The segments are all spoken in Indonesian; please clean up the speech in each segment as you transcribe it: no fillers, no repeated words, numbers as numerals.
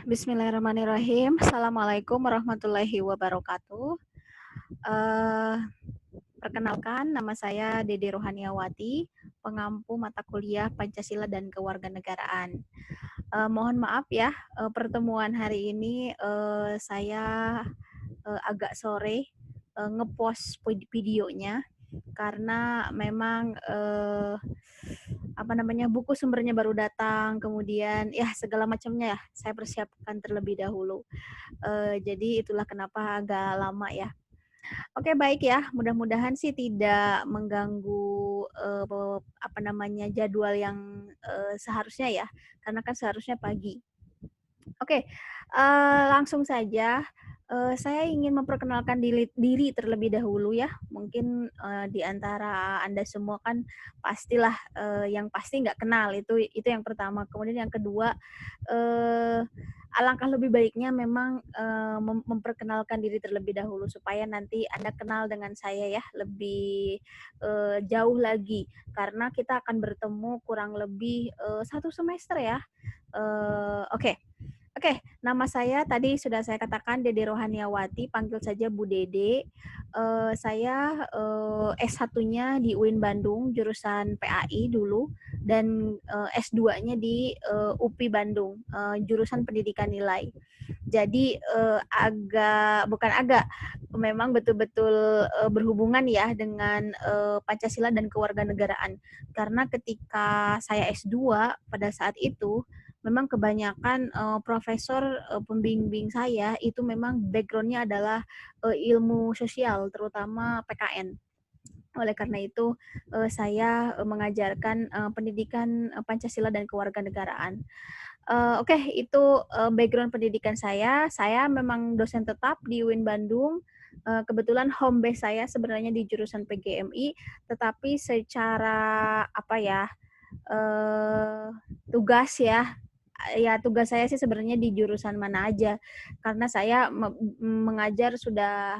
Bismillahirrahmanirrahim. Assalamualaikum warahmatullahi wabarakatuh. Eh, Perkenalkan, nama saya Dede Rohaniawati, pengampu mata kuliah Pancasila dan Kewarganegaraan. Mohon maaf ya, pertemuan hari ini saya agak sore ngepost videonya karena memang buku sumbernya baru datang, kemudian ya segala macamnya ya saya persiapkan terlebih dahulu. Jadi itulah kenapa agak lama ya. Oke, baik ya. Mudah-mudahan sih tidak mengganggu jadwal yang seharusnya ya, karena kan seharusnya pagi. Oke, langsung saja. Saya ingin memperkenalkan diri terlebih dahulu ya. Mungkin di antara Anda semua kan pastilah yang pasti nggak kenal, itu yang pertama. Kemudian yang kedua, alangkah lebih baiknya memang memperkenalkan diri terlebih dahulu supaya nanti Anda kenal dengan saya ya lebih jauh lagi, karena kita akan bertemu kurang lebih 1 semester ya. Oke. Oke, nama saya tadi sudah saya katakan Dede Rohaniawati, panggil saja Bu Dede. Saya S1-nya di UIN Bandung, jurusan PAI dulu, dan S2-nya di UPI Bandung, jurusan Pendidikan Nilai. Jadi memang betul-betul berhubungan ya dengan Pancasila dan kewarganegaraan. Karena ketika saya S2 pada saat itu, memang kebanyakan profesor pembimbing saya itu memang background-nya adalah ilmu sosial, terutama PKN. Oleh karena itu, saya mengajarkan pendidikan Pancasila dan kewarganegaraan. Oke, itu background pendidikan saya. Saya memang dosen tetap di UIN Bandung. Kebetulan home base saya sebenarnya di jurusan PGMI, tetapi secara tugas tugas saya sih sebenarnya di jurusan mana aja, karena saya mengajar sudah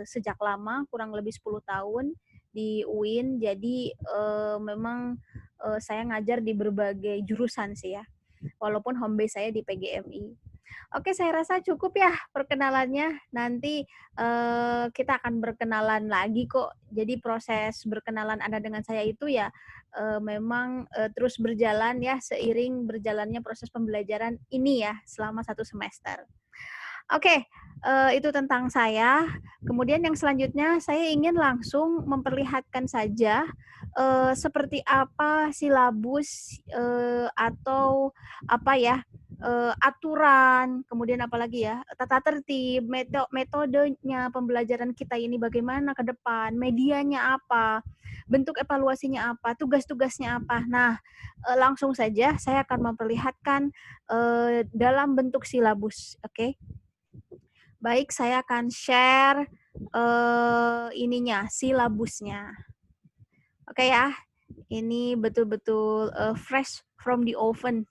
sejak lama, kurang lebih 10 tahun di UIN. Jadi memang saya ngajar di berbagai jurusan sih ya, walaupun home base saya di PGMI. Oke, saya rasa cukup ya perkenalannya. Nanti kita akan berkenalan lagi kok. Jadi proses berkenalan Anda dengan saya itu ya memang terus berjalan ya, seiring berjalannya proses pembelajaran ini ya selama 1 semester. Oke, itu tentang saya. Kemudian yang selanjutnya saya ingin langsung memperlihatkan saja seperti apa silabus atau aturan, kemudian apalagi ya, tata tertib, metodenya pembelajaran kita ini bagaimana ke depan, medianya apa, bentuk evaluasinya apa, tugas-tugasnya apa. Nah, langsung saja saya akan memperlihatkan dalam bentuk silabus, oke? Baik, saya akan share silabusnya. Oke ya, ini betul-betul fresh from the oven.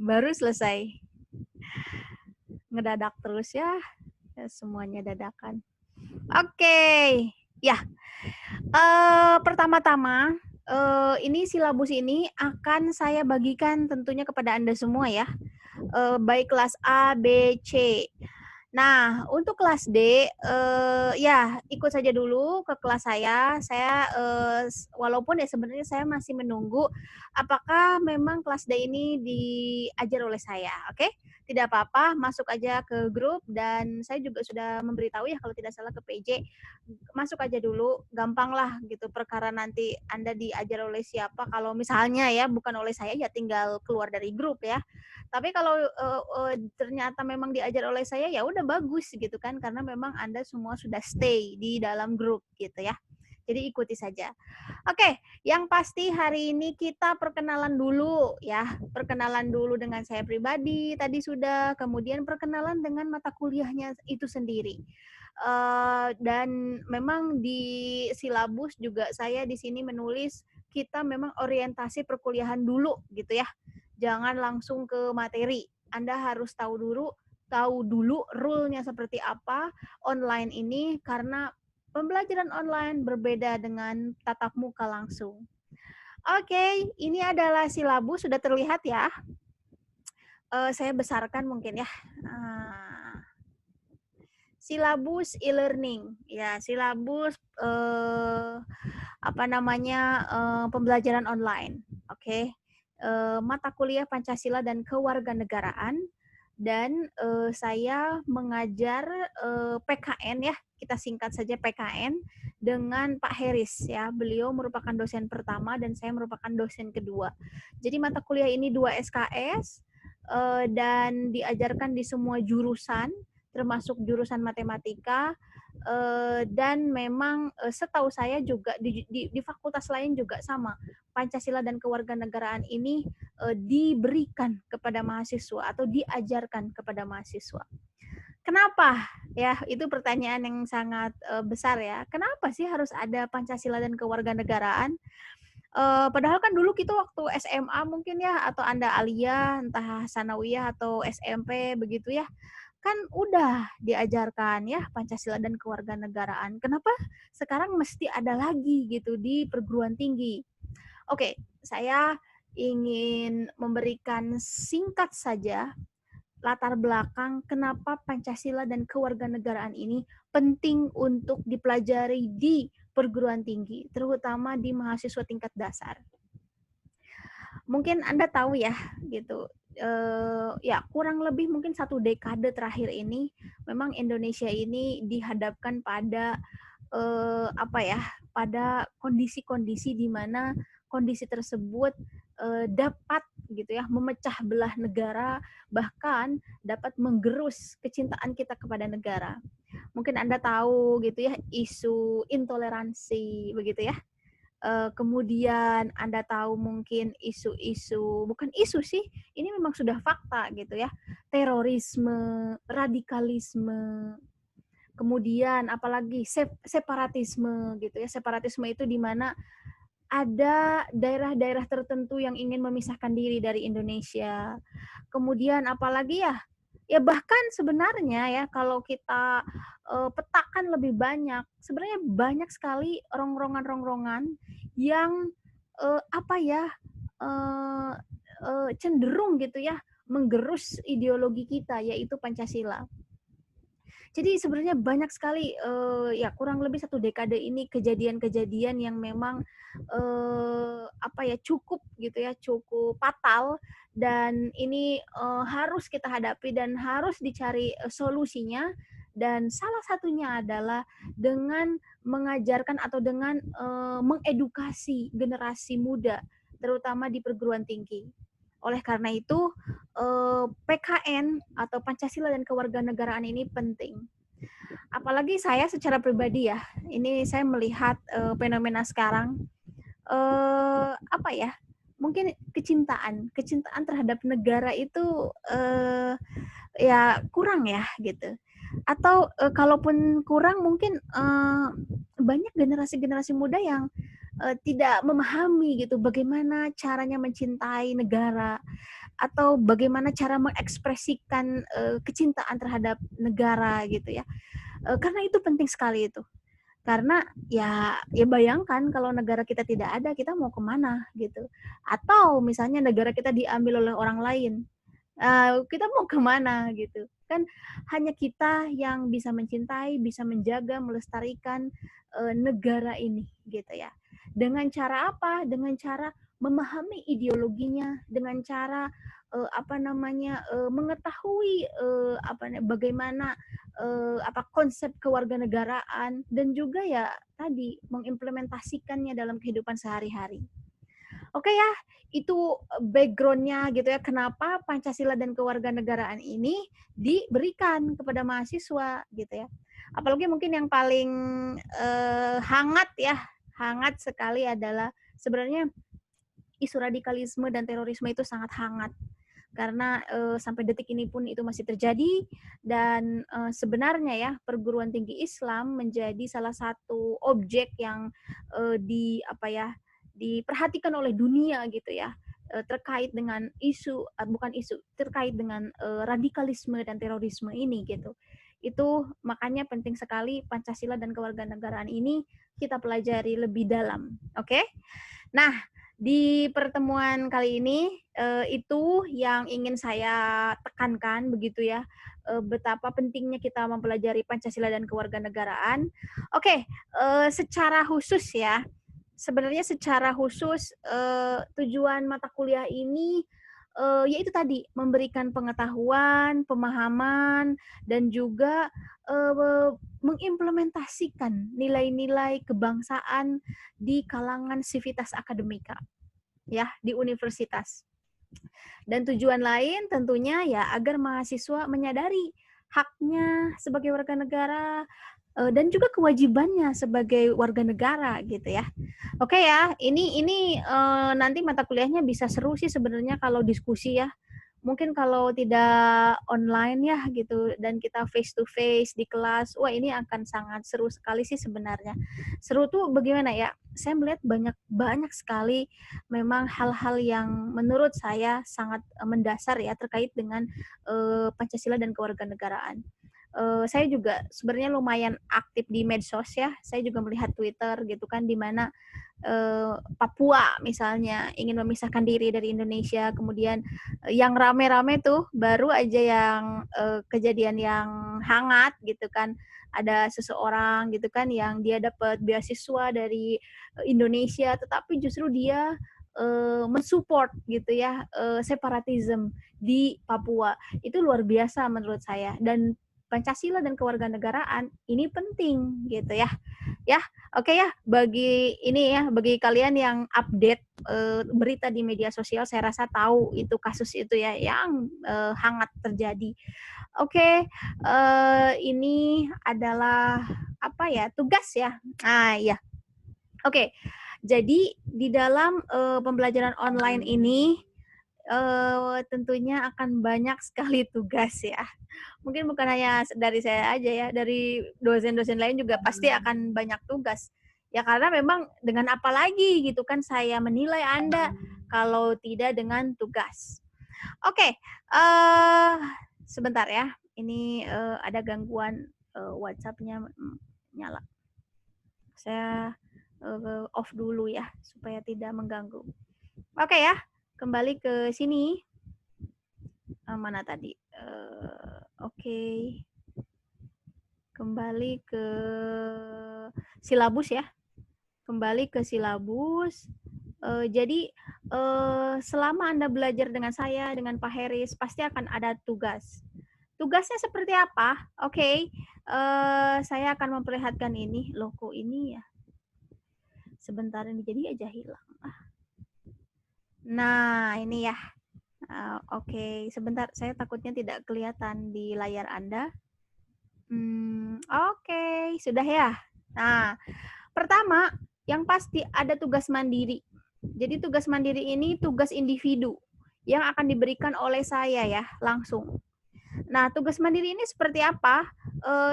Baru selesai. Ngedadak terus ya semuanya dadakan. Oke, ya. Pertama-tama, ini silabus ini akan saya bagikan tentunya kepada Anda semua ya. Baik kelas A, B, C. Nah, untuk kelas D, ya ikut saja dulu ke kelas saya. Saya walaupun ya sebenarnya saya masih menunggu apakah memang kelas D ini diajar oleh saya, oke? Tidak apa-apa, masuk aja ke grup, dan saya juga sudah memberitahu ya kalau tidak salah ke PJ, masuk aja dulu, gampang lah gitu. Perkara nanti Anda diajar oleh siapa, kalau misalnya ya bukan oleh saya ya tinggal keluar dari grup ya. Tapi kalau ternyata memang diajar oleh saya ya udah bagus gitu kan, karena memang Anda semua sudah stay di dalam grup gitu ya. Jadi ikuti saja. Oke, yang pasti hari ini kita perkenalan dulu ya. Perkenalan dulu dengan saya pribadi tadi sudah, kemudian perkenalan dengan mata kuliahnya itu sendiri. Dan memang di silabus juga saya di sini menulis kita memang orientasi perkuliahan dulu gitu ya. Jangan langsung ke materi. Anda harus tahu dulu rule-nya seperti apa online ini, karena pembelajaran online berbeda dengan tatap muka langsung. Oke, ini adalah silabus, sudah terlihat ya. saya besarkan mungkin ya. Silabus e-learning, ya silabus pembelajaran online, oke. Mata kuliah Pancasila dan Kewarganegaraan, dan saya mengajar PKN ya, kita singkat saja PKN dengan Pak Heris ya. Beliau merupakan dosen pertama dan saya merupakan dosen kedua. Jadi mata kuliah ini 2 SKS dan diajarkan di semua jurusan, termasuk jurusan matematika, dan memang setahu saya juga di fakultas lain juga sama. Pancasila dan Kewarganegaraan ini diberikan kepada mahasiswa atau diajarkan kepada mahasiswa. Kenapa? Ya, itu pertanyaan yang sangat besar ya. Kenapa sih harus ada Pancasila dan Kewarganegaraan? Padahal kan dulu kita waktu SMA mungkin ya, atau Anda Alia, entah Sanawiyah atau SMP begitu ya, kan udah diajarkan ya Pancasila dan Kewarganegaraan. Kenapa sekarang mesti ada lagi gitu di perguruan tinggi? Oke, saya ingin memberikan singkat saja latar belakang kenapa Pancasila dan Kewarganegaraan ini penting untuk dipelajari di perguruan tinggi, terutama di mahasiswa tingkat dasar. Mungkin Anda tahu ya, gitu. Ya kurang lebih mungkin 1 dekade terakhir ini, memang Indonesia ini dihadapkan pada pada kondisi-kondisi di mana kondisi tersebut dapat gitu ya memecah belah negara, bahkan dapat menggerus kecintaan kita kepada negara. Mungkin Anda tahu gitu ya isu intoleransi begitu ya. Kemudian Anda tahu mungkin isu-isu, bukan isu sih, ini memang sudah fakta gitu ya. Terorisme, radikalisme, kemudian apalagi separatisme gitu ya. Separatisme itu di mana ada daerah-daerah tertentu yang ingin memisahkan diri dari Indonesia. Kemudian apalagi ya, ya bahkan sebenarnya ya kalau kita petakan lebih banyak, sebenarnya banyak sekali rongrongan-rongrongan yang cenderung gitu ya menggerus ideologi kita, yaitu Pancasila. Jadi sebenarnya banyak sekali ya kurang lebih 1 dekade ini kejadian-kejadian yang memang cukup gitu ya, cukup fatal, dan ini harus kita hadapi dan harus dicari solusinya, dan salah satunya adalah dengan mengajarkan atau dengan mengedukasi generasi muda terutama di perguruan tinggi. Oleh karena itu, PKN atau Pancasila dan Kewarganegaraan ini penting. Apalagi saya secara pribadi ya, ini saya melihat fenomena sekarang, mungkin kecintaan terhadap negara itu ya kurang ya gitu. Atau kalaupun kurang mungkin banyak generasi-generasi muda yang tidak memahami gitu bagaimana caranya mencintai negara, atau bagaimana cara mengekspresikan kecintaan terhadap negara gitu ya. Karena itu penting sekali itu. Karena ya bayangkan kalau negara kita tidak ada, kita mau kemana gitu. Atau misalnya negara kita diambil oleh orang lain, kita mau kemana gitu. Kan hanya kita yang bisa mencintai, bisa menjaga, melestarikan negara ini gitu ya. Dengan cara apa? Dengan cara memahami ideologinya, dengan cara mengetahui bagaimana konsep kewarganegaraan, dan juga ya tadi mengimplementasikannya dalam kehidupan sehari-hari. Oke ya, itu background-nya gitu ya, kenapa Pancasila dan Kewarganegaraan ini diberikan kepada mahasiswa gitu ya. Apalagi mungkin yang paling hangat sekali adalah sebenarnya isu radikalisme dan terorisme itu sangat hangat. Karena sampai detik ini pun itu masih terjadi, dan sebenarnya ya perguruan tinggi Islam menjadi salah satu objek yang diperhatikan oleh dunia gitu ya, terkait dengan terkait dengan radikalisme dan terorisme ini gitu. Itu makanya penting sekali Pancasila dan Kewarganegaraan ini kita pelajari lebih dalam. Oke? Nah, Di pertemuan kali ini, itu yang ingin saya tekankan begitu ya, betapa pentingnya kita mempelajari Pancasila dan kewarganegaraan. Oke, secara khusus ya, sebenarnya secara khusus, tujuan mata kuliah ini, yaitu tadi, memberikan pengetahuan, pemahaman, dan juga, mengimplementasikan nilai-nilai kebangsaan di kalangan sivitas akademika, ya, di universitas. Dan tujuan lain tentunya ya agar mahasiswa menyadari haknya sebagai warga negara, dan juga kewajibannya sebagai warga negara gitu ya. Oke ya, ini nanti mata kuliahnya bisa seru sih sebenarnya kalau diskusi ya. Mungkin kalau tidak online ya gitu dan kita face to face di kelas, wah ini akan sangat seru sekali sih sebenarnya. Seru tuh bagaimana ya? Saya melihat banyak sekali memang hal-hal yang menurut saya sangat mendasar ya terkait dengan Pancasila dan kewarganegaraan. Saya juga sebenarnya lumayan aktif di medsos ya. Saya juga melihat Twitter gitu kan di mana Papua misalnya ingin memisahkan diri dari Indonesia, kemudian yang rame-rame tuh baru aja yang kejadian yang hangat gitu kan, ada seseorang gitu kan yang dia dapat beasiswa dari Indonesia, tetapi justru dia mensupport gitu ya separatism di Papua. Itu luar biasa menurut saya, dan Pancasila dan kewarganegaraan ini penting gitu ya. Ya, oke ya, bagi ini ya, bagi kalian yang update berita di media sosial, saya rasa tahu itu kasus itu ya yang hangat terjadi. Oke, ini adalah apa ya, tugas ya. Ah ya, oke. Jadi di dalam pembelajaran online ini tentunya akan banyak sekali tugas ya. Mungkin bukan hanya dari saya aja ya, dari dosen-dosen lain juga pasti akan banyak tugas. Ya karena memang dengan apa lagi gitu kan saya menilai Anda kalau tidak dengan tugas. Oke, sebentar ya. Ini ada gangguan WhatsApp-nya nyala. Saya off dulu ya supaya tidak mengganggu. Oke ya, kembali ke sini. Mana tadi? Oke. Kembali ke silabus ya. Kembali ke silabus. Jadi selama Anda belajar dengan saya, dengan Pak Heris, pasti akan ada tugas. Tugasnya seperti apa? Oke, saya akan memperlihatkan ini. Loh kok ini ya? Sebentar ini jadi aja hilang. Nah, ini ya. Oke, sebentar. Saya takutnya tidak kelihatan di layar Anda. Oke, sudah ya. Nah, pertama, yang pasti ada tugas mandiri. Jadi tugas mandiri ini tugas individu yang akan diberikan oleh saya ya, langsung. Nah, tugas mandiri ini seperti apa?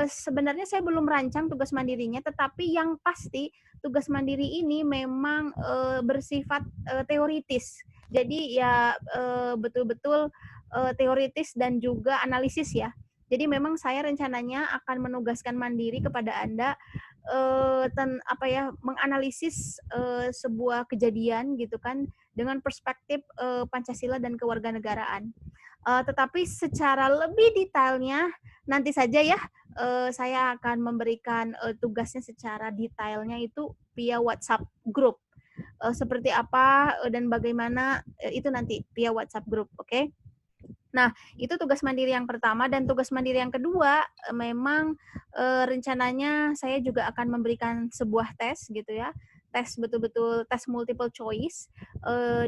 Sebenarnya saya belum rancang tugas mandirinya, tetapi yang pasti tugas mandiri ini memang bersifat teoritis. Jadi ya betul-betul teoritis dan juga analisis ya. Jadi memang saya rencananya akan menugaskan mandiri kepada Anda menganalisis sebuah kejadian gitu kan dengan perspektif Pancasila dan kewarganegaraan. Tetapi secara lebih detailnya nanti saja ya saya akan memberikan tugasnya secara detailnya itu via WhatsApp group. Seperti apa dan bagaimana itu nanti via WhatsApp group, oke? Nah, itu tugas mandiri yang pertama, dan tugas mandiri yang kedua memang rencananya saya juga akan memberikan sebuah tes gitu ya. Tes betul-betul tes multiple choice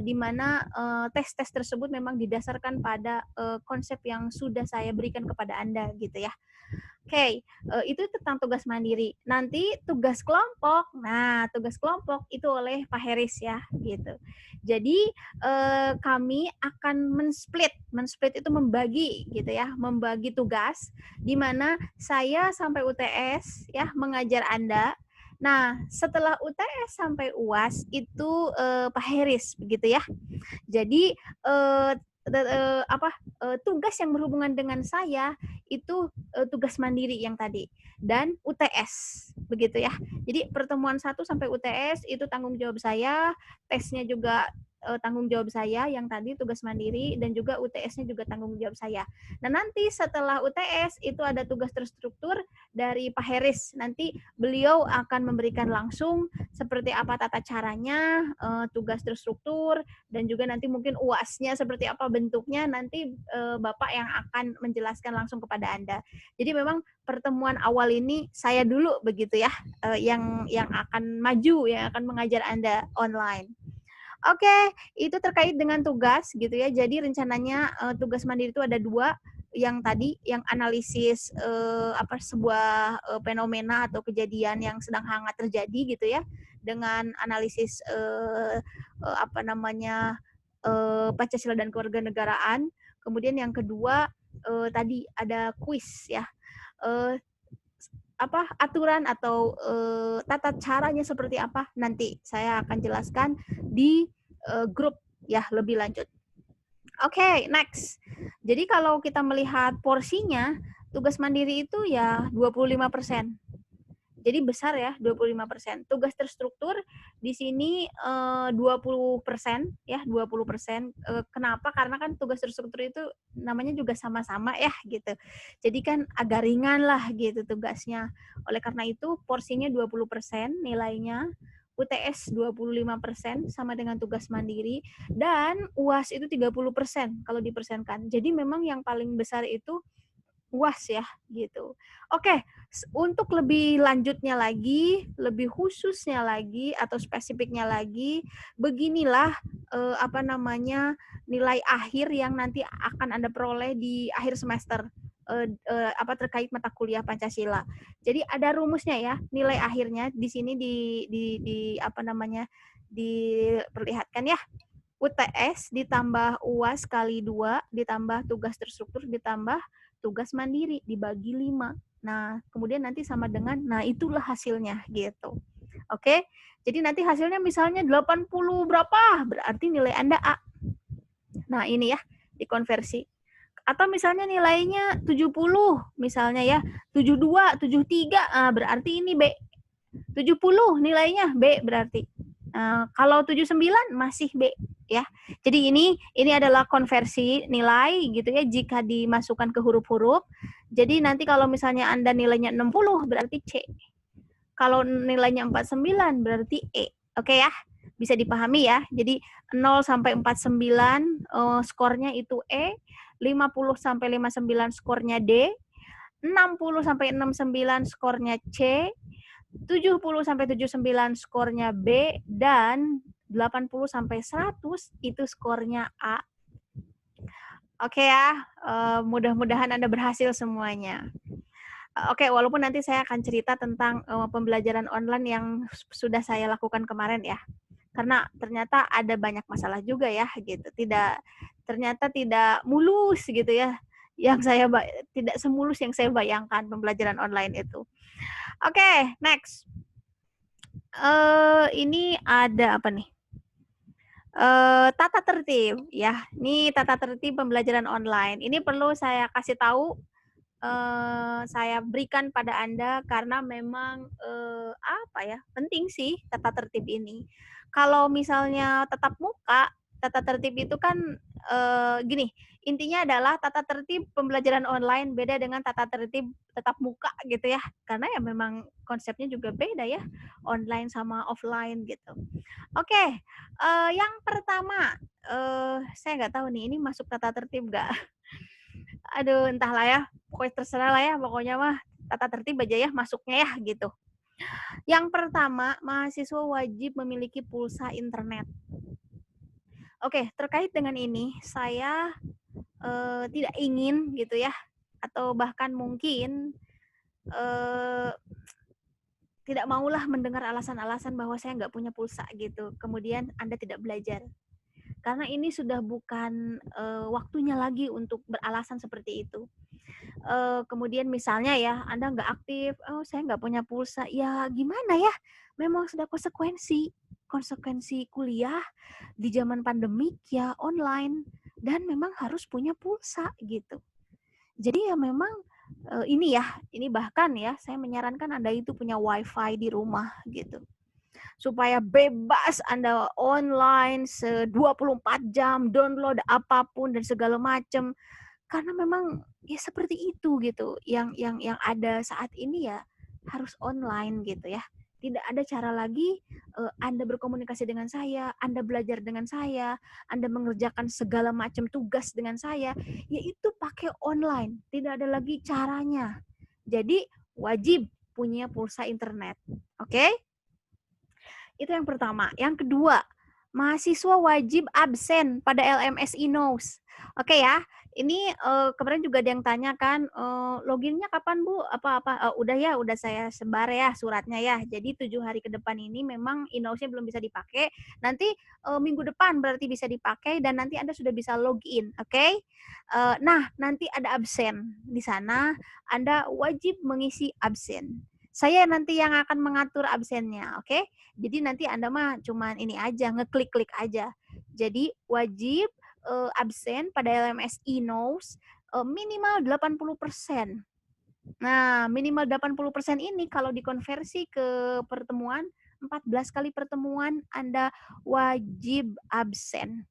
di mana tes-tes tersebut memang didasarkan pada konsep yang sudah saya berikan kepada Anda gitu ya. Oke, itu tentang tugas mandiri. Nanti tugas kelompok. Nah, tugas kelompok itu oleh Pak Heris ya, gitu. Jadi kami akan men-split itu membagi gitu ya, membagi tugas di mana saya sampai UTS ya mengajar Anda. Nah, setelah UTS sampai UAS itu Pak Heris begitu ya. Jadi tugas yang berhubungan dengan saya itu tugas mandiri yang tadi, dan UTS, begitu ya. Jadi pertemuan 1 sampai UTS itu tanggung jawab saya, tesnya juga tanggung jawab saya yang tadi tugas mandiri, dan juga UTS-nya juga tanggung jawab saya. Nah, nanti setelah UTS itu ada tugas terstruktur dari Pak Heris. Nanti beliau akan memberikan langsung seperti apa tata caranya, tugas terstruktur, dan juga nanti mungkin UAS-nya seperti apa bentuknya, nanti Bapak yang akan menjelaskan langsung kepada Anda. Jadi memang pertemuan awal ini saya dulu begitu ya, yang akan maju, yang akan mengajar Anda online. Oke, itu terkait dengan tugas gitu ya. Jadi rencananya tugas mandiri itu ada 2, yang tadi yang analisis sebuah fenomena atau kejadian yang sedang hangat terjadi gitu ya, dengan analisis Pancasila dan kewarganegaraan. Kemudian yang kedua tadi ada kuis ya. Aturan atau tata caranya seperti apa, nanti saya akan jelaskan di grup ya lebih lanjut. Oke, next. Jadi kalau kita melihat porsinya, tugas mandiri itu ya 25%. Jadi besar ya, 25%. Tugas terstruktur di sini 20% ya, 20%. Kenapa? Karena kan tugas terstruktur itu namanya juga sama-sama ya gitu. Jadi kan agak ringan lah gitu tugasnya. Oleh karena itu porsinya 20% nilainya. UTS 25% sama dengan tugas mandiri, dan UAS itu 30% kalau dipersenkan. Jadi memang yang paling besar itu UAS ya gitu. Oke, untuk lebih lanjutnya lagi, lebih khususnya lagi atau spesifiknya lagi, beginilah nilai akhir yang nanti akan Anda peroleh di akhir semester terkait mata kuliah Pancasila. Jadi ada rumusnya ya, nilai akhirnya di sini diperlihatkan ya. UTS ditambah UAS kali 2 ditambah tugas terstruktur ditambah tugas mandiri dibagi 5. Nah, kemudian nanti sama dengan, nah itulah hasilnya gitu. Oke, jadi nanti hasilnya misalnya 80 berapa, berarti nilai Anda A. Nah, ini ya, dikonversi. Atau misalnya nilainya 70, misalnya ya, 72, 73, berarti ini B. 70 nilainya B berarti. Kalau 79 masih B ya. Jadi ini adalah konversi nilai gitu ya jika dimasukkan ke huruf-huruf. Jadi nanti kalau misalnya Anda nilainya 60 berarti C. Kalau nilainya 49 berarti E. Oke ya? Bisa dipahami ya. Jadi 0 sampai 49 skornya itu E, 50 sampai 59 skornya D, 60 sampai 69 skornya C, 70 sampai 79 skornya B, dan 80 sampai 100 itu skornya A. Oke ya, mudah-mudahan Anda berhasil semuanya. Oke, walaupun nanti saya akan cerita tentang pembelajaran online yang sudah saya lakukan kemarin ya. Karena ternyata ada banyak masalah juga ya gitu. Ternyata tidak mulus gitu ya. Tidak semulus yang saya bayangkan pembelajaran online itu. Oke, next. Ini ada apa nih? Tata tertib ya. Ini tata tertib pembelajaran online. Ini perlu saya kasih tahu, saya berikan pada Anda karena memang penting sih tata tertib ini. Kalau misalnya tatap muka, tata tertib itu kan gini, intinya adalah tata tertib pembelajaran online beda dengan tata tertib tatap muka gitu ya. Karena ya memang konsepnya juga beda ya, online sama offline gitu. Oke, yang pertama, saya nggak tahu nih ini masuk tata tertib nggak? Aduh, entahlah ya, pokoknya terserah lah ya, pokoknya mah tata tertib aja ya masuknya ya gitu. Yang pertama, mahasiswa wajib memiliki pulsa internet. Oke, terkait dengan ini, saya tidak ingin gitu ya, atau bahkan mungkin tidak maulah mendengar alasan-alasan bahwa saya nggak punya pulsa gitu. Kemudian Anda tidak belajar. Karena ini sudah bukan waktunya lagi untuk beralasan seperti itu. Kemudian misalnya ya, Anda nggak aktif, oh saya nggak punya pulsa, ya gimana ya? Memang sudah konsekuensi kuliah di zaman pandemik ya online, dan memang harus punya pulsa gitu. Jadi ya memang Ini bahkan ya, saya menyarankan Anda itu punya WiFi di rumah gitu. Supaya bebas Anda online 24 jam, download apapun dan segala macam. Karena memang ya seperti itu gitu. Yang ada saat ini ya harus online gitu ya. Tidak ada cara lagi Anda berkomunikasi dengan saya, Anda belajar dengan saya, Anda mengerjakan segala macam tugas dengan saya, yaitu pakai online. Tidak ada lagi caranya. Jadi wajib punya pulsa internet. Oke? Itu yang pertama. Yang kedua, mahasiswa wajib absen pada LMS INOS. Oke ya, ini kemarin juga ada yang tanya kan, loginnya kapan Bu? Apa-apa? Udah saya sebar ya suratnya ya. Jadi 7 hari ke depan ini memang INOS-nya belum bisa dipakai. Nanti minggu depan berarti bisa dipakai dan nanti Anda sudah bisa login. Oke? Nah, nanti ada absen di sana. Anda wajib mengisi absen. Saya nanti yang akan mengatur absennya, oke? Jadi nanti Anda mah cuman ini aja, ngeklik-klik aja. Jadi wajib absen pada LMS INOS minimal 80%. Nah, minimal 80% ini kalau dikonversi ke pertemuan, 14 kali pertemuan Anda wajib absen.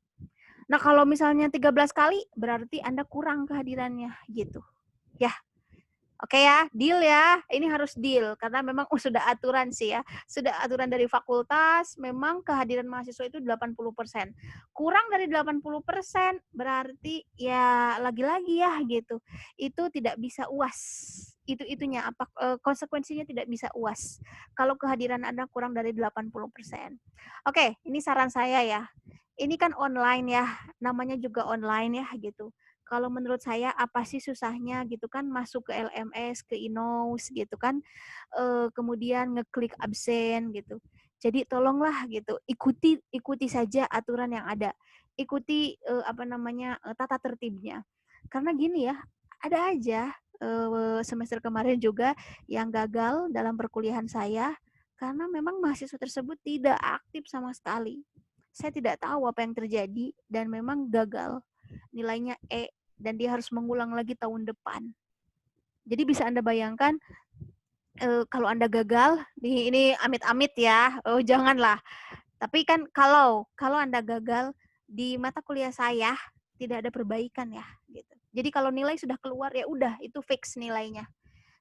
Nah, kalau misalnya 13 kali, berarti Anda kurang kehadirannya gitu. Ya, oke ya, deal ya. Ini harus deal karena memang sudah aturan sih ya. Sudah aturan dari fakultas, memang kehadiran mahasiswa itu 80%. Kurang dari 80% berarti ya lagi-lagi ya gitu. Itu tidak bisa UAS. Itunya apa konsekuensinya tidak bisa UAS kalau kehadiran Anda kurang dari 80%. Oke, ini saran saya ya. Ini kan online ya, namanya juga online ya gitu. Kalau menurut saya apa sih susahnya gitu kan masuk ke LMS, ke INOS gitu kan, kemudian ngeklik absen gitu. Jadi tolonglah gitu, ikuti saja aturan yang ada. Ikuti tata tertibnya. Karena gini ya, ada aja semester kemarin juga yang gagal dalam perkuliahan saya karena memang mahasiswa tersebut tidak aktif sama sekali. Saya tidak tahu apa yang terjadi dan memang gagal. Nilainya E dan dia harus mengulang lagi tahun depan. Jadi bisa Anda bayangkan kalau Anda gagal, ini amit-amit ya, janganlah. Tapi kan kalau Anda gagal di mata kuliah saya tidak ada perbaikan ya, gitu. Jadi kalau nilai sudah keluar ya udah itu fix nilainya.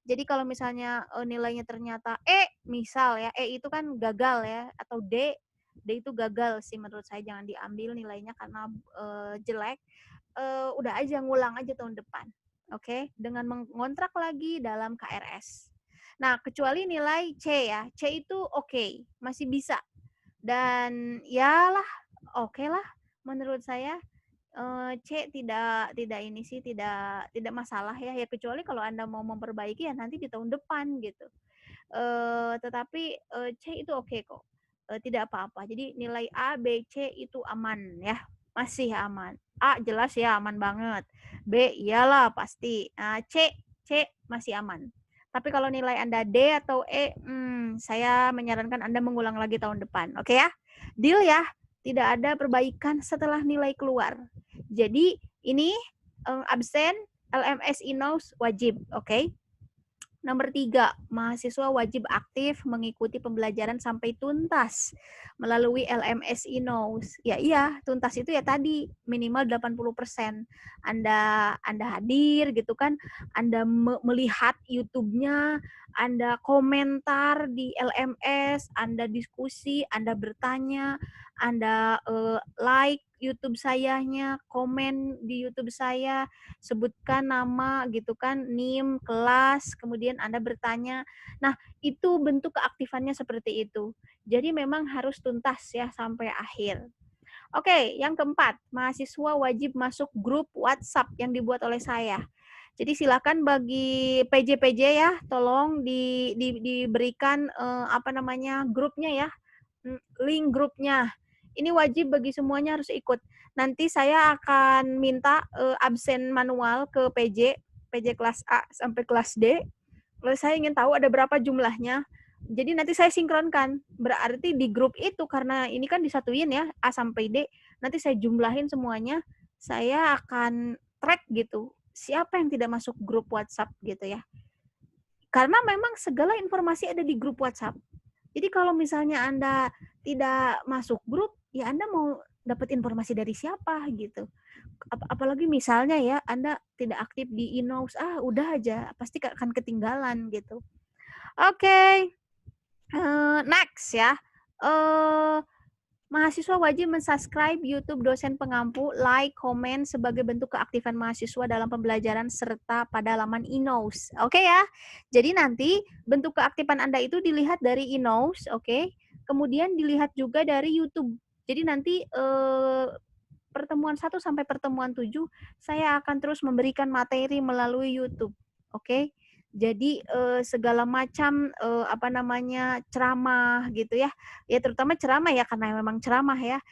Jadi kalau misalnya nilainya ternyata misal ya, itu kan gagal ya, atau D itu gagal sih menurut saya, jangan diambil nilainya karena jelek. Udah aja ngulang aja tahun depan. Oke, dengan mengontrak lagi dalam KRS. Nah, kecuali nilai C ya. C itu oke, masih bisa. Dan yalah, oke lah menurut saya. C tidak masalah ya kecuali kalau Anda mau memperbaiki ya nanti di tahun depan gitu. Tetapi C itu oke kok. Tidak apa-apa. Jadi nilai A, B, C itu aman ya. Masih aman. A jelas ya aman banget. B iyalah pasti. C masih aman. Tapi kalau nilai Anda D atau E, saya menyarankan Anda mengulang lagi tahun depan. Oke ya? Deal ya? Tidak ada perbaikan setelah nilai keluar. Jadi ini absen LMS INOS wajib, oke? Nomor 3, mahasiswa wajib aktif mengikuti pembelajaran sampai tuntas melalui LMS INOS. Ya iya, tuntas itu ya tadi minimal 80%. Anda hadir gitu kan, Anda melihat YouTube-nya, Anda komentar di LMS, Anda diskusi, Anda bertanya, Anda like YouTube sayanya, komen di YouTube saya, sebutkan nama gitu kan, NIM, kelas, kemudian Anda bertanya. Nah, itu bentuk keaktifannya seperti itu. Jadi memang harus tuntas ya sampai akhir. Oke, yang keempat, mahasiswa wajib masuk grup WhatsApp yang dibuat oleh saya. Jadi silakan bagi PJ-PJ ya, tolong diberikan grupnya ya, link grupnya. Ini wajib bagi semuanya harus ikut. Nanti saya akan minta absen manual ke PJ kelas A sampai kelas D. Kalau saya ingin tahu ada berapa jumlahnya. Jadi nanti saya sinkronkan. Berarti di grup itu karena ini kan disatuin ya A sampai D. Nanti saya jumlahin semuanya. Saya akan track gitu. siapa yang tidak masuk grup WhatsApp gitu ya. Karena memang segala informasi ada di grup WhatsApp. Jadi kalau misalnya Anda tidak masuk grup, ya Anda mau dapat informasi dari siapa gitu. Apalagi misalnya ya Anda tidak aktif di Inous, udah aja pasti akan ketinggalan gitu. Oke. Next ya. Mahasiswa wajib mensubscribe YouTube dosen pengampu, like, komen sebagai bentuk keaktifan mahasiswa dalam pembelajaran serta pada laman Inous. Oke ya. Jadi nanti bentuk keaktifan Anda itu dilihat dari Inous, oke. Kemudian dilihat juga dari YouTube. Jadi nanti pertemuan 1 sampai pertemuan 7 saya akan terus memberikan materi melalui YouTube. Oke. Jadi segala macam ceramah gitu ya. Ya terutama ceramah ya karena memang ceramah ya.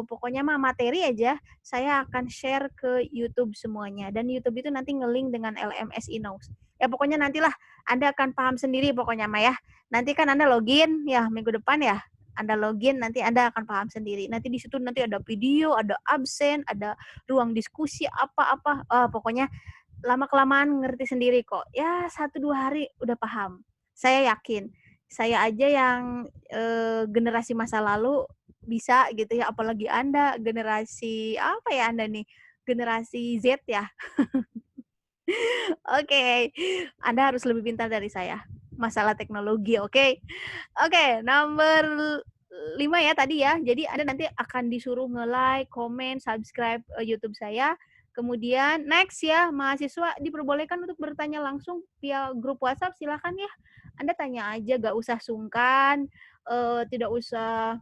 Pokoknya mah materi aja saya akan share ke YouTube semuanya dan YouTube itu nanti nge-link dengan LMS Inous. Ya pokoknya nantilah Anda akan paham sendiri pokoknya mah ya. Nanti kan Anda login ya minggu depan ya. Anda login, nanti Anda akan paham sendiri. Nanti di situ nanti ada video, ada absen, ada ruang diskusi, apa-apa. Pokoknya lama-kelamaan ngerti sendiri kok. Ya 1-2 hari udah paham. Saya yakin. Saya aja yang generasi masa lalu bisa gitu ya. Apalagi Anda generasi, apa ya Anda nih? Generasi Z ya. Oke. Anda harus lebih pintar dari saya. Masalah teknologi, oke? Oke, nomor 5 ya tadi ya. Jadi Anda nanti akan disuruh nge-like, komen, subscribe YouTube saya. Kemudian next ya, mahasiswa diperbolehkan untuk bertanya langsung via grup WhatsApp. Silakan ya. Anda tanya aja, gak usah sungkan, tidak usah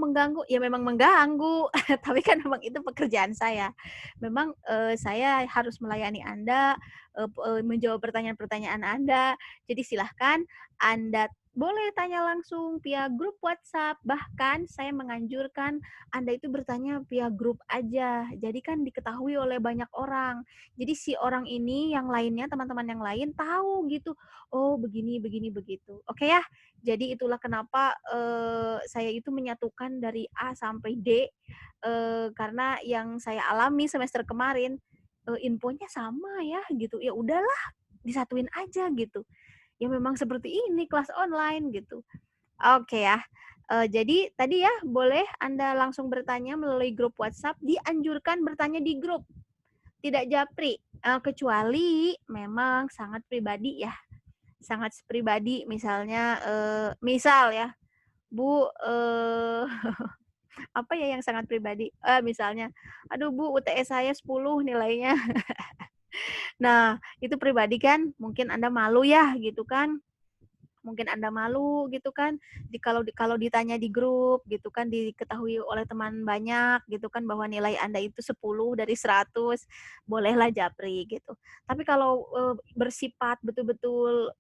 mengganggu. Ya memang mengganggu, tapi kan memang itu pekerjaan saya. Memang saya harus melayani Anda, menjawab pertanyaan-pertanyaan Anda. Jadi silahkan Anda boleh tanya langsung via grup WhatsApp. Bahkan saya menganjurkan Anda itu bertanya via grup aja. Jadi kan diketahui oleh banyak orang. Jadi si orang ini yang lainnya, teman-teman yang lain tahu gitu. Oh begini, begini, begitu. Oke ya? Jadi itulah kenapa saya itu menyatukan dari A sampai D karena yang saya alami semester kemarin infonya sama ya gitu. Ya udahlah disatuin aja gitu. Ya memang seperti ini kelas online gitu. Oke ya. Jadi tadi ya boleh Anda langsung bertanya melalui grup WhatsApp. Dianjurkan bertanya di grup, tidak japri. Kecuali memang sangat pribadi ya. Sangat pribadi misalnya misal ya Bu apa ya yang sangat pribadi misalnya aduh Bu UTS saya 10 nilainya. Nah itu pribadi kan mungkin Anda malu ya gitu kan, mungkin Anda malu gitu kan kalau ditanya di grup gitu kan diketahui oleh teman banyak gitu kan bahwa nilai Anda itu 10 dari 100, bolehlah japri gitu. Tapi kalau bersifat betul-betul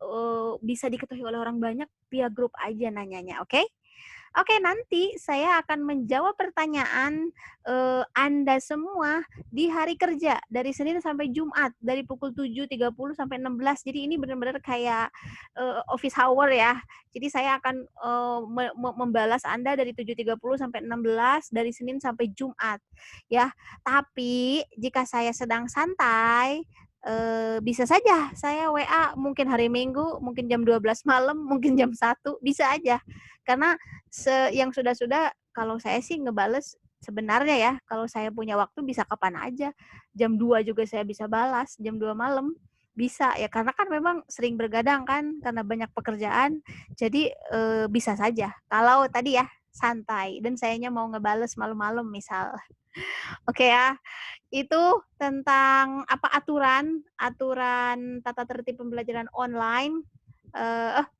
bisa diketahui oleh orang banyak via grup aja nanyanya, oke? Oke, nanti saya akan menjawab pertanyaan Anda semua di hari kerja dari Senin sampai Jumat dari pukul 7.30 sampai 16. Jadi ini benar-benar kayak office hour ya. Jadi saya akan membalas Anda dari 7.30 sampai 16 dari Senin sampai Jumat ya. Tapi jika saya sedang santai bisa saja saya WA mungkin hari Minggu, mungkin jam 12 malam, mungkin jam 1, bisa aja. Karena yang sudah-sudah kalau saya sih ngebales sebenarnya ya, kalau saya punya waktu bisa kapan aja. Jam 2 juga saya bisa balas, jam 2 malam bisa ya karena kan memang sering bergadang kan karena banyak pekerjaan. Jadi bisa saja. Kalau tadi ya santai dan sayanya mau ngebales malam-malam misal. Oke ya. Itu tentang aturan tata tertib pembelajaran online.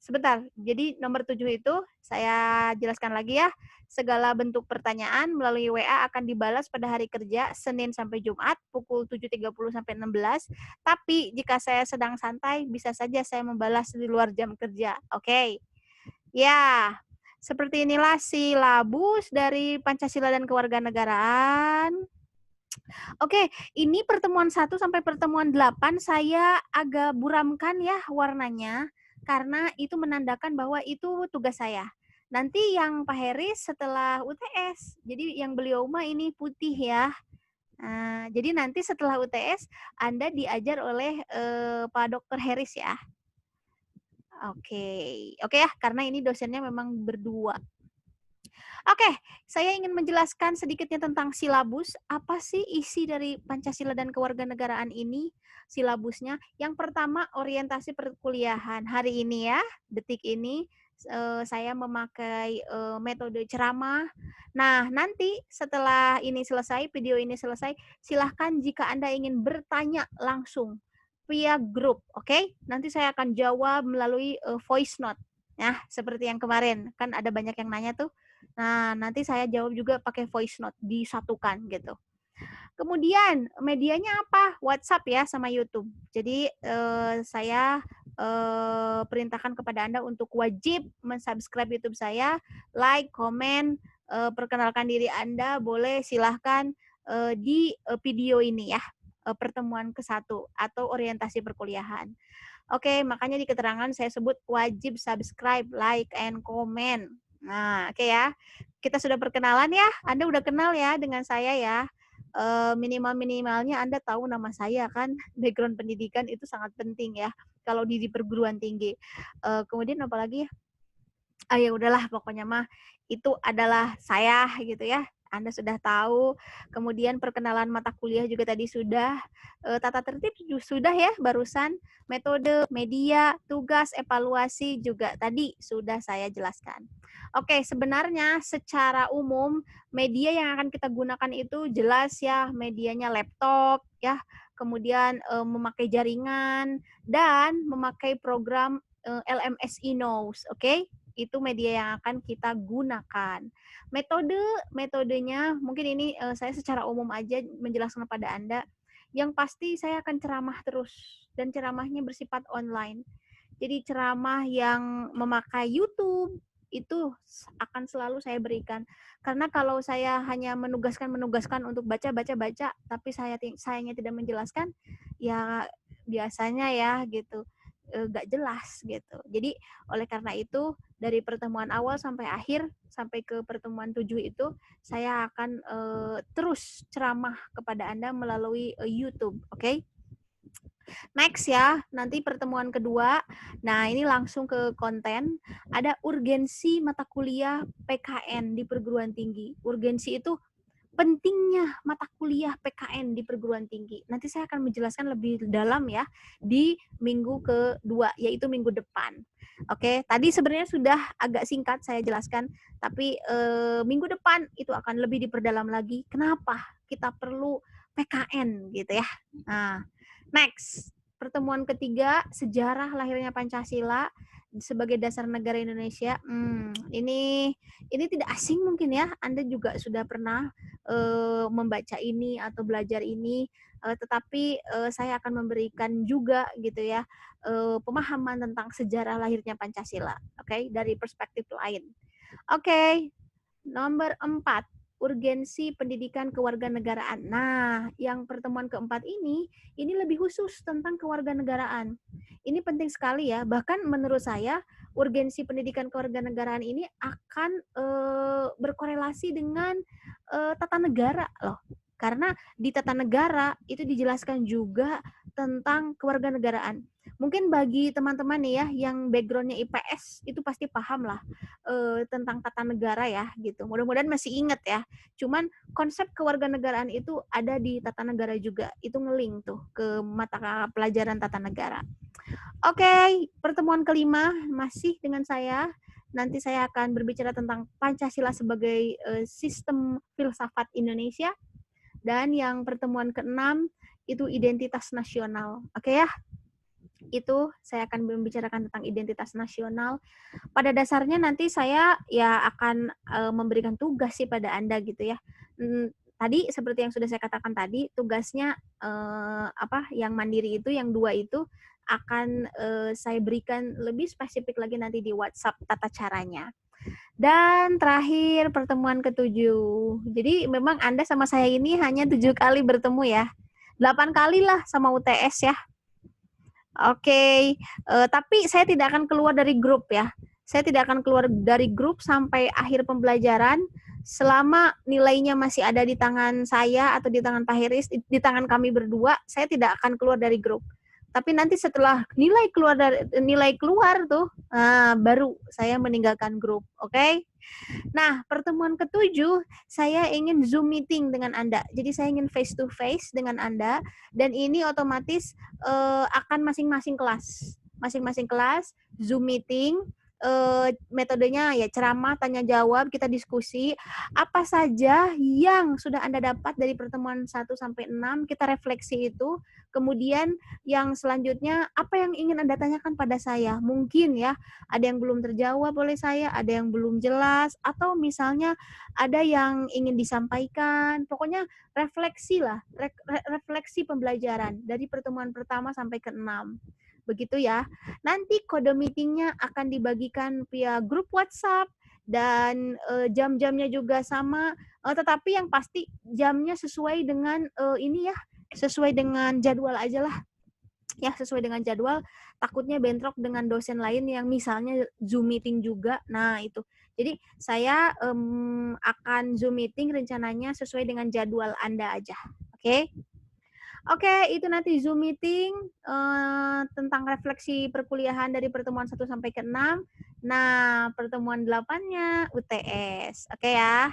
Sebentar. Jadi nomor 7 itu saya jelaskan lagi ya. Segala bentuk pertanyaan melalui WA akan dibalas pada hari kerja Senin sampai Jumat pukul 7.30 sampai 16. Tapi jika saya sedang santai bisa saja saya membalas di luar jam kerja. Oke. Ya. Seperti inilah silabus dari Pancasila dan Kewarganegaraan. Oke, ini pertemuan 1 sampai pertemuan 8 saya agak buramkan ya warnanya karena itu menandakan bahwa itu tugas saya. Nanti yang Pak Heris setelah UTS. Jadi yang beliau mah ini putih ya. Jadi nanti setelah UTS Anda diajar oleh Pak Dr. Heris ya. Oke ya, karena ini dosennya memang berdua. Oke, saya ingin menjelaskan sedikitnya tentang silabus. Apa sih isi dari Pancasila dan Kewarganegaraan ini? Silabusnya. Yang pertama, orientasi perkuliahan. Hari ini ya, detik ini, saya memakai metode ceramah. Nah, nanti setelah ini selesai, video ini selesai, silahkan jika Anda ingin bertanya langsung via grup, oke? Nanti saya akan jawab melalui voice note. Nah, seperti yang kemarin, kan ada banyak yang nanya tuh. Nah, nanti saya jawab juga pakai voice note, disatukan gitu. Kemudian medianya apa? WhatsApp ya sama YouTube. Jadi saya perintahkan kepada Anda untuk wajib mensubscribe YouTube saya, like, komen, perkenalkan diri Anda, boleh silahkan di video ini ya, pertemuan ke-1 atau orientasi perkuliahan. Oke, makanya di keterangan saya sebut wajib subscribe, like, and comment. Nah, oke ya. Kita sudah perkenalan ya. Anda udah kenal ya dengan saya ya. Minimal-minimalnya Anda tahu nama saya kan. Background pendidikan itu sangat penting ya. Kalau di perguruan tinggi. Kemudian apalagi ya? Ya udahlah pokoknya mah itu adalah saya gitu ya. Anda sudah tahu, kemudian perkenalan mata kuliah juga tadi sudah, tata tertib sudah ya barusan, metode, media, tugas, evaluasi juga tadi sudah saya jelaskan. Oke, sebenarnya secara umum media yang akan kita gunakan itu jelas ya, medianya laptop ya, kemudian memakai jaringan dan memakai program LMS Knows, oke? Itu media yang akan kita gunakan. Metodenya mungkin ini saya secara umum aja menjelaskan kepada Anda. Yang pasti saya akan ceramah terus dan ceramahnya bersifat online. Jadi ceramah yang memakai YouTube itu akan selalu saya berikan. Karena kalau saya hanya menugaskan untuk baca, tapi sayanya tidak menjelaskan, ya biasanya ya gitu nggak jelas gitu. Jadi oleh karena itu dari pertemuan awal sampai akhir sampai ke pertemuan 7 itu saya akan terus ceramah kepada Anda melalui YouTube, oke? Next ya, nanti pertemuan kedua. Nah, ini langsung ke konten. Ada urgensi mata kuliah PKN di perguruan tinggi. Urgensi itu pentingnya mata kuliah PKN di perguruan tinggi. Nanti saya akan menjelaskan lebih dalam ya di minggu kedua, yaitu minggu depan. Oke, tadi sebenarnya sudah agak singkat saya jelaskan, tapi minggu depan itu akan lebih diperdalam lagi. Kenapa kita perlu PKN gitu ya. Nah, next, pertemuan ketiga, sejarah lahirnya Pancasila sebagai dasar negara Indonesia. Ini tidak asing mungkin ya. Anda juga sudah pernah membaca ini atau belajar ini, tetapi saya akan memberikan juga gitu ya pemahaman tentang sejarah lahirnya Pancasila, oke, dari perspektif lain. Oke, nomor 4, urgensi pendidikan kewarganegaraan. Nah, yang pertemuan keempat ini lebih khusus tentang kewarganegaraan. Ini penting sekali ya, bahkan menurut saya urgensi pendidikan kewarganegaraan ini akan berkorelasi dengan tata negara loh. Karena di tata negara itu dijelaskan juga tentang kewarganegaraan. Mungkin bagi teman-teman nih ya yang background-nya IPS itu pasti paham lah tentang tata negara ya gitu. Mudah-mudahan masih ingat ya. Cuman konsep kewarganegaraan itu ada di tata negara juga. Itu ngeling tuh ke mata pelajaran tata negara. Oke, pertemuan kelima masih dengan saya. Nanti saya akan berbicara tentang Pancasila sebagai sistem filsafat Indonesia. Dan yang pertemuan keenam itu identitas nasional. Oke ya? Itu saya akan membicarakan tentang identitas nasional. Pada dasarnya nanti saya ya akan memberikan tugas sih pada Anda gitu ya. Tadi seperti yang sudah saya katakan tadi, tugasnya yang mandiri itu, yang 2 itu akan saya berikan lebih spesifik lagi nanti di WhatsApp tata caranya. Dan terakhir pertemuan ke-7. Jadi memang Anda sama saya ini hanya 7 kali bertemu ya. 8 kali lah sama UTS ya. Oke, tapi saya tidak akan keluar dari grup ya. Saya tidak akan keluar dari grup sampai akhir pembelajaran. selama nilainya masih ada di tangan saya atau di tangan Pak Heris, di tangan kami berdua, saya tidak akan keluar dari grup. Tapi nanti setelah nilai keluar tuh, baru saya meninggalkan grup, oke? Nah, pertemuan ketujuh, saya ingin Zoom meeting dengan Anda. Jadi saya ingin face to face dengan Anda, dan ini otomatis akan masing-masing kelas. Masing-masing kelas, Zoom meeting, metodenya ya ceramah, tanya jawab, kita diskusi. Apa saja yang sudah Anda dapat dari pertemuan 1 sampai 6, kita refleksi itu. Kemudian yang selanjutnya, apa yang ingin Anda tanyakan pada saya? Mungkin ya, ada yang belum terjawab oleh saya, ada yang belum jelas, atau misalnya ada yang ingin disampaikan. Pokoknya refleksi lah, refleksi pembelajaran dari pertemuan pertama sampai ke-6. Begitu ya. Nanti kode meetingnya akan dibagikan via grup WhatsApp, dan jam-jamnya juga sama, tetapi yang pasti jamnya sesuai dengan ini ya, sesuai dengan jadwal aja lah. Ya, sesuai dengan jadwal, takutnya bentrok dengan dosen lain yang misalnya Zoom meeting juga. Nah, itu. Jadi, saya akan Zoom meeting rencananya sesuai dengan jadwal Anda aja. Oke? Oke, itu nanti Zoom meeting tentang refleksi perkuliahan dari pertemuan 1 sampai ke-6. Nah, pertemuan 8-nya UTS. Oke ya.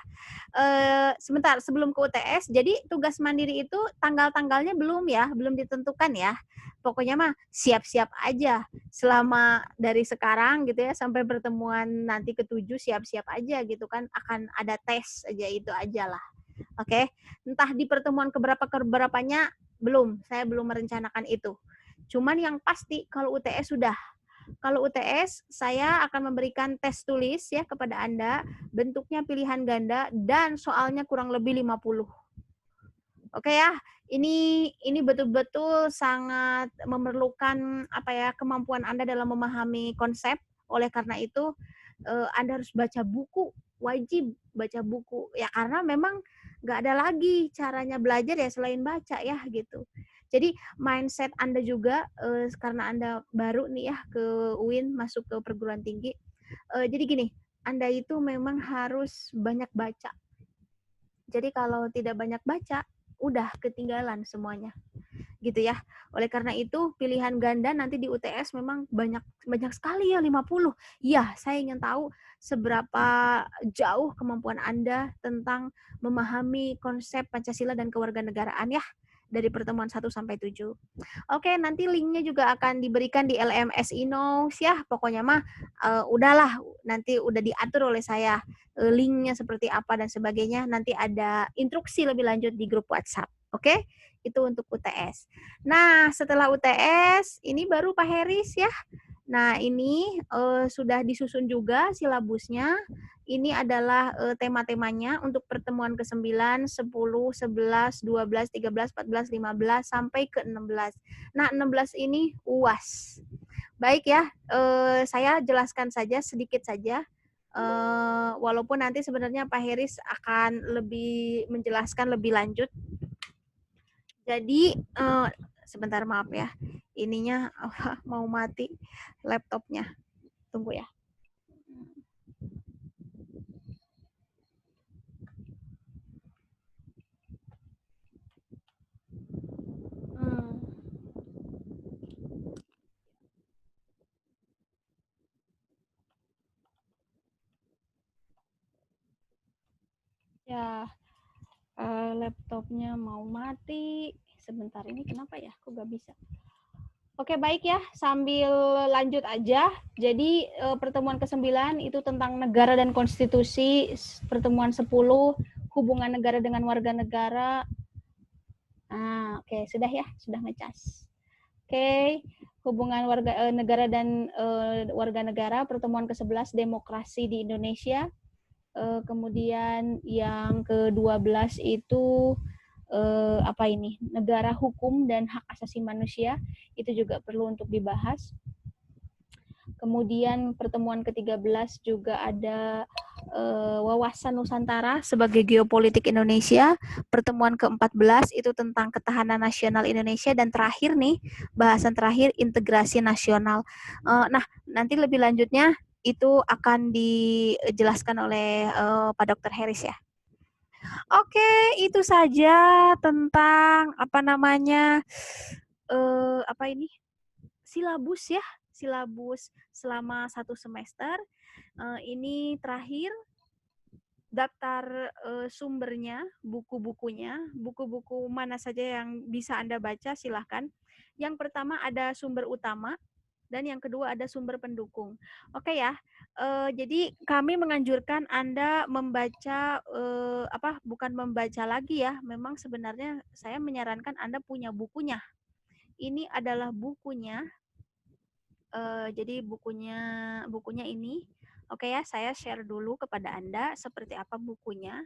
Sebentar, sebelum ke UTS, jadi tugas mandiri itu tanggal-tanggalnya belum ya, belum ditentukan ya. Pokoknya mah siap-siap aja. Selama dari sekarang gitu ya, sampai pertemuan nanti ke-7 siap-siap aja gitu kan. Akan ada tes aja, itu aja lah. Oke, entah di pertemuan keberapanya belum, saya belum merencanakan itu. Cuman yang pasti kalau UTS sudah. Kalau UTS, saya akan memberikan tes tulis ya kepada Anda, bentuknya pilihan ganda dan soalnya kurang lebih 50. Oke ya, ini betul-betul sangat memerlukan apa ya, kemampuan Anda dalam memahami konsep. Oleh karena itu, Anda harus baca buku, wajib baca buku. Ya karena memang nggak ada lagi caranya belajar ya selain baca ya gitu. Jadi mindset Anda juga, karena Anda baru nih ya ke UIN, masuk ke perguruan tinggi. Jadi gini, Anda itu memang harus banyak baca. Jadi kalau tidak banyak baca, udah ketinggalan semuanya. Gitu ya. Oleh karena itu, pilihan ganda nanti di UTS memang banyak sekali ya, 50. Ya, saya ingin tahu seberapa jauh kemampuan Anda tentang memahami konsep Pancasila dan kewarganegaraan ya, dari pertemuan 1 sampai 7. Oke, nanti linknya juga akan diberikan di LMS Inos ya. Pokoknya mah udahlah, nanti udah diatur oleh saya linknya seperti apa dan sebagainya. Nanti ada instruksi lebih lanjut di grup WhatsApp. Oke, itu untuk UTS. Nah, setelah UTS, ini baru Pak Heris ya. Nah, ini sudah disusun juga silabusnya. Ini adalah tema-temanya untuk pertemuan ke-9, 10, 11, 12, 13, 14, 15, sampai ke-16. Nah, 16 ini UAS. Baik ya, saya jelaskan saja, sedikit saja. Walaupun nanti sebenarnya Pak Heris akan lebih menjelaskan lebih lanjut. Jadi, sebentar maaf ya, ininya mau mati laptopnya. Tunggu ya. Ya, laptopnya mau mati. Sebentar, ini kenapa ya? Kok gak bisa? Oke, baik ya. Sambil lanjut aja. Jadi, pertemuan ke-9 itu tentang negara dan konstitusi. Pertemuan 10, hubungan negara dengan warga negara. Oke, sudah ya. Sudah ngecas. Oke, hubungan negara dan warga negara. Pertemuan ke-11, demokrasi di Indonesia. Kemudian yang ke-12 itu apa ini, negara hukum dan hak asasi manusia, itu juga perlu untuk dibahas. Kemudian pertemuan ke-13 juga ada wawasan Nusantara sebagai geopolitik Indonesia. Pertemuan ke-14 itu tentang ketahanan nasional Indonesia, dan terakhir nih, bahasan terakhir integrasi nasional. Nah, nanti lebih lanjutnya itu akan dijelaskan oleh Pak Dr. Harris ya. Oke, itu saja tentang apa namanya silabus ya, silabus selama 1 semester. Ini terakhir daftar sumbernya, buku-bukunya, buku-buku mana saja yang bisa Anda baca silahkan. Yang pertama ada sumber utama dan yang kedua ada sumber pendukung. Oke ya, jadi kami menganjurkan Anda membaca bukan membaca lagi ya. Memang sebenarnya saya menyarankan Anda punya bukunya. Ini adalah bukunya. Jadi bukunya ini. Oke ya, saya share dulu kepada Anda seperti apa bukunya.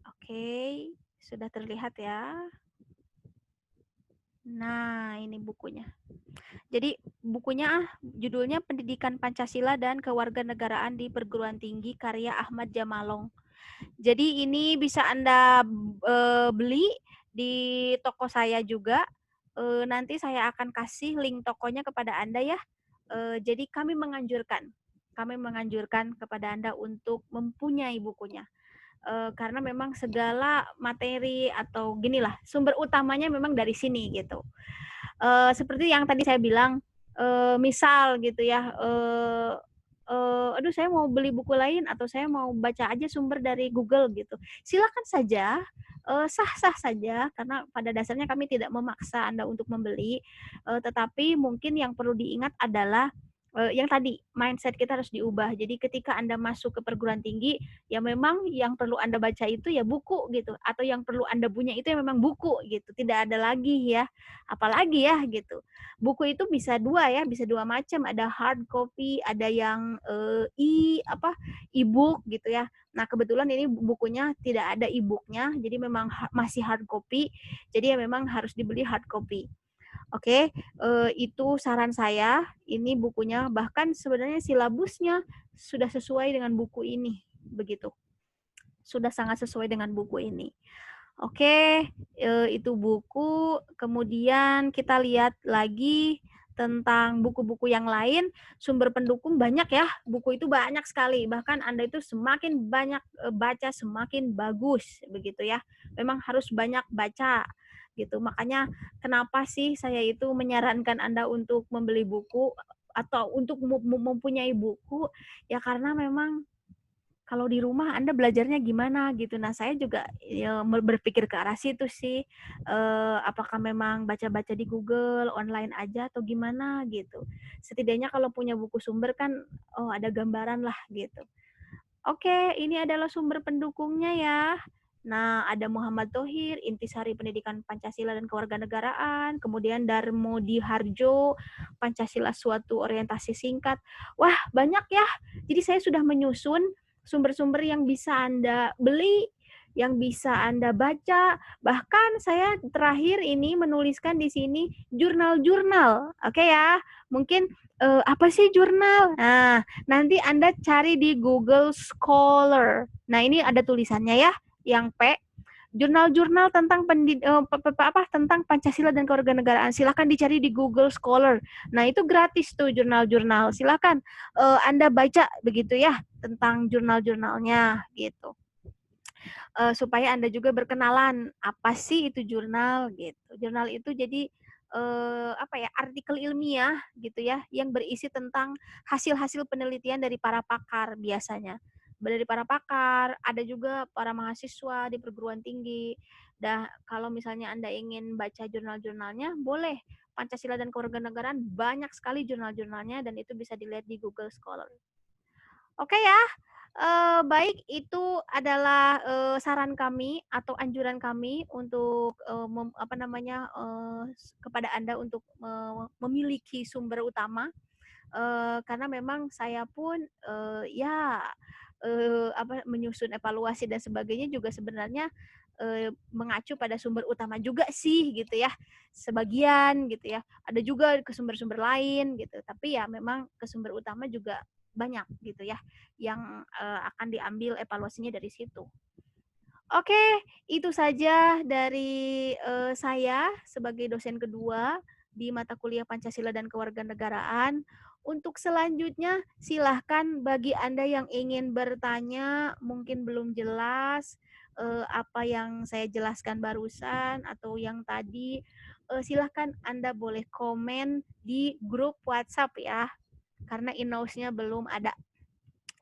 Oke, sudah terlihat ya. Nah, ini bukunya. Jadi bukunya judulnya Pendidikan Pancasila dan Kewarganegaraan di Perguruan Tinggi karya Ahmad Jamalong. Jadi ini bisa Anda beli di toko saya juga. Nanti saya akan kasih link tokonya kepada Anda ya. Jadi kami menganjurkan kepada Anda untuk mempunyai bukunya. Karena memang segala materi atau ginilah sumber utamanya memang dari sini gitu. Seperti yang tadi saya bilang, misal gitu ya, aduh saya mau beli buku lain atau saya mau baca aja sumber dari Google gitu. Silakan saja, sah-sah saja karena pada dasarnya kami tidak memaksa Anda untuk membeli, tetapi mungkin yang perlu diingat adalah yang tadi mindset kita harus diubah. Jadi ketika Anda masuk ke perguruan tinggi, ya memang yang perlu Anda baca itu ya buku gitu, atau yang perlu Anda punya itu ya memang buku gitu. Tidak ada lagi ya, apalagi ya gitu. Buku itu bisa dua ya, bisa dua macam. Ada hard copy, ada yang e-book gitu ya. Nah kebetulan ini bukunya tidak ada e-booknya, jadi memang masih hard copy. Jadi ya memang harus dibeli hard copy. Oke, itu saran saya. Ini bukunya, bahkan sebenarnya silabusnya sudah sesuai dengan buku ini, begitu. Sudah sangat sesuai dengan buku ini. Oke, itu buku. Kemudian kita lihat lagi tentang buku-buku yang lain. Sumber pendukung banyak ya, buku itu banyak sekali. Bahkan Anda itu semakin banyak baca, semakin bagus, begitu ya. Memang harus banyak baca gitu. Makanya kenapa sih saya itu menyarankan Anda untuk membeli buku atau untuk mempunyai buku, ya karena memang kalau di rumah Anda belajarnya gimana gitu. Nah, saya juga ya, berpikir ke arah situ sih. Apakah memang baca-baca di Google, online aja atau gimana gitu. Setidaknya kalau punya buku sumber kan, oh ada gambaran lah gitu. Oke, ini adalah sumber pendukungnya ya. Nah, ada Muhammad Thohir, Intisari Pendidikan Pancasila dan Kewarganegaraan, kemudian Darmo Diharjo, Pancasila Suatu Orientasi Singkat. Wah, banyak ya. Jadi saya sudah menyusun sumber-sumber yang bisa Anda beli, yang bisa Anda baca. Bahkan saya terakhir ini menuliskan di sini jurnal-jurnal. Oke ya, mungkin apa sih jurnal? Nah, nanti Anda cari di Google Scholar. Nah, ini ada tulisannya ya, yang P. Jurnal-jurnal tentang tentang Pancasila dan kewarganegaraan. Silakan dicari di Google Scholar. Nah, itu gratis tuh jurnal-jurnal. Silakan Anda baca begitu ya tentang jurnal-jurnalnya gitu. Supaya Anda juga berkenalan apa sih itu jurnal gitu. Jurnal itu jadi artikel ilmiah gitu ya yang berisi tentang hasil-hasil penelitian dari para pakar biasanya. Dari para pakar, ada juga para mahasiswa di perguruan tinggi. Dan kalau misalnya Anda ingin baca jurnal-jurnalnya, boleh. Pancasila dan Kewarganegaraan banyak sekali jurnal-jurnalnya dan itu bisa dilihat di Google Scholar. Oke ya. Baik, itu adalah saran kami atau anjuran kami untuk kepada Anda untuk memiliki sumber utama, karena memang saya pun menyusun evaluasi dan sebagainya juga sebenarnya mengacu pada sumber utama juga sih gitu ya, sebagian gitu ya. Ada juga ke sumber-sumber lain gitu, tapi ya memang ke sumber utama juga banyak gitu ya yang akan diambil evaluasinya dari situ. Oke, itu saja dari saya sebagai dosen kedua di mata kuliah Pancasila dan Kewarganegaraan Untuk selanjutnya, silahkan bagi Anda yang ingin bertanya, mungkin belum jelas apa yang saya jelaskan barusan atau yang tadi, silahkan Anda boleh komen di grup WhatsApp ya, karena inause-nya belum ada,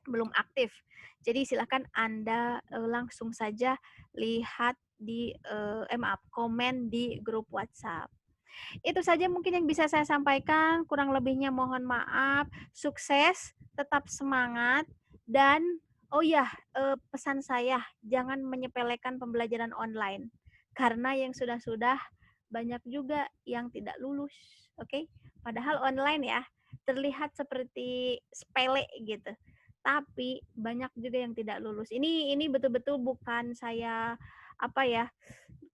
belum aktif. Jadi silahkan Anda langsung saja lihat di, maaf, komen di grup WhatsApp. Itu saja mungkin yang bisa saya sampaikan, kurang lebihnya mohon maaf. Sukses, tetap semangat, dan oh ya, pesan saya, jangan menyepelekan pembelajaran online. Karena yang sudah-sudah banyak juga yang tidak lulus, oke? Padahal online ya, terlihat seperti sepele gitu. Tapi banyak juga yang tidak lulus. Ini betul-betul bukan saya apa ya,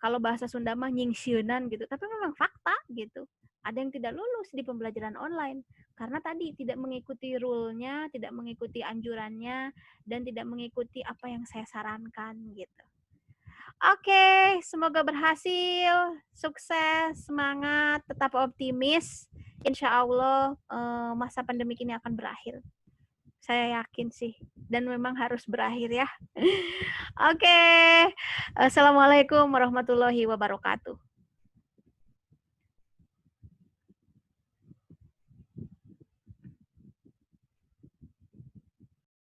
kalau bahasa Sunda mah nyingsieunan gitu, tapi memang fakta gitu. Ada yang tidak lulus di pembelajaran online karena tadi tidak mengikuti rule-nya, tidak mengikuti anjurannya, dan tidak mengikuti apa yang saya sarankan gitu. Oke, semoga berhasil, sukses, semangat, tetap optimis. Insya Allah masa pandemi ini akan berakhir. Saya yakin sih, dan memang harus berakhir ya. Oke, assalamualaikum warahmatullahi wabarakatuh.